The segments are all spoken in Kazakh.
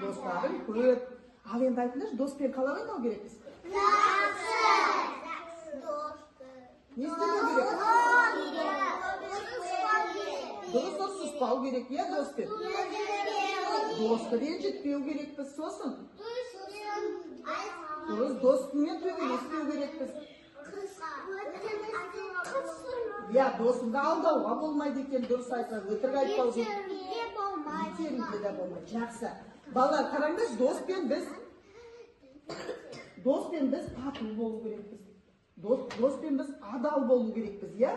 Dostlarım көп. Ал енді айтыңдаршы, доспен қалай ойнау керекпіз? Не істемеу керек? Дұрыс ұрсыспау керек, иә, доспен? Досты ренжітпеу керекпіз, сосын. Дұрыс, доспенмен төбелеспеу керекпіз. Я досымды алдауға болмайды екен, дұрыс айтса, өтірік айтпау керек. Итеруге де болмайды. Жақсы. Балалар, қараңыз, доспен біз тату болу керекпіз. Доспен біз адал болу керекпіз, иә?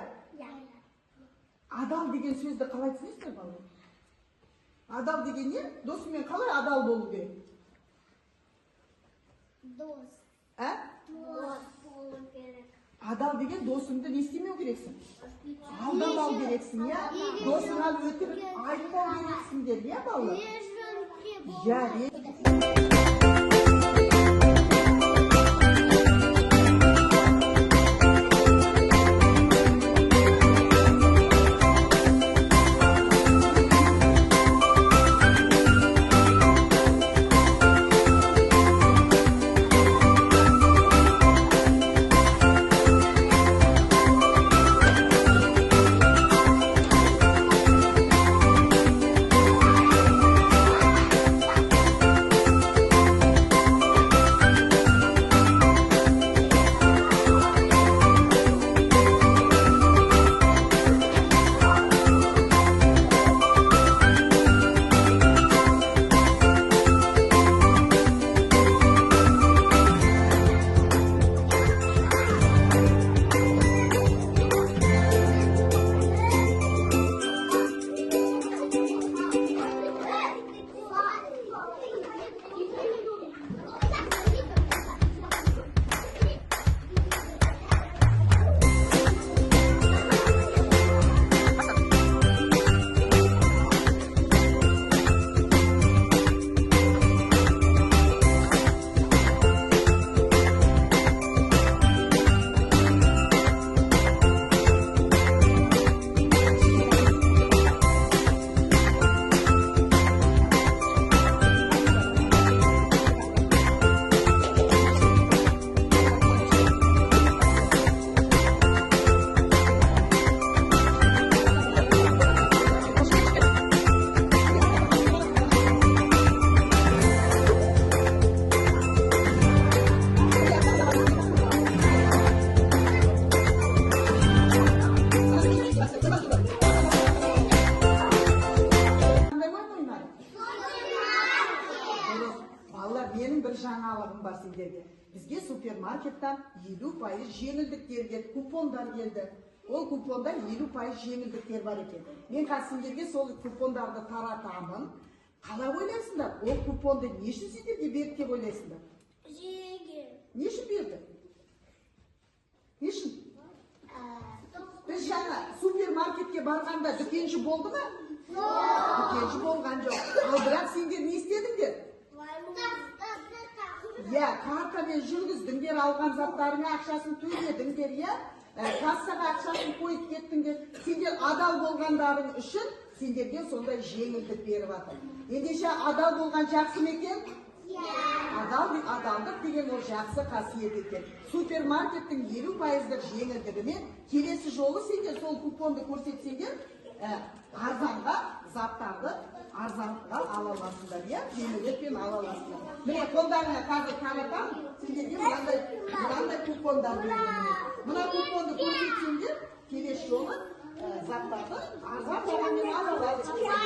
Адал деген сөзді қалай түсінесіздер, балалар? Адал деген не? Досымен қалай адал болу керек? Дос. Дос болу керек. Адал деген досыңды не істемеу керексің? Алдамау керексің, иә? Досыңа өтірік айтпау керексіңдер, иә, балалар? Иә, жаңалығым бар сендерге. Бізге супермаркеттен 50% жеңілдіктер келді, купондар келді. Ол купонда 50% жеңілдіктер бар екен. Мен қазір сендерге сол купондарды таратамын. Қалай ойлайсыңдар? Ол купонды не үшін сендерге берді деп ойлайсыңдар? Не үшін берді? Не үшін? Біз жаңа супермаркетке барғанда дүкенші болды ма? Дүкенші болған жоқ. Ал бірақ сендер не істедіңдер? Я, картамен жүргіздіңдер, алған заттарыңа ақшасын төледіңдер, я? Кассаға ақшасын қойып кеттіңдер. Сендер адал болғандарың үшін сендерге сондай жеңілдік беріп жатыр. Ендеше адал болған жақсы ма екен? Адалдық деген ол жақсы қасиет екен. Супермаркеттің 50% жеңілдігімен келесі жолы сендер сол купонды көрсетсеңдер, арзанға заттарды арзанға ала аласыңдар, иә? Жеңілдікпен ала аласыңдар. Міне қолдарыңа қазір таратам, сендерге мынандай купондар беремін. Мына купонды көрсетсеңдер, келесі жолы заттарды арзан бағамен ала аласыңдар.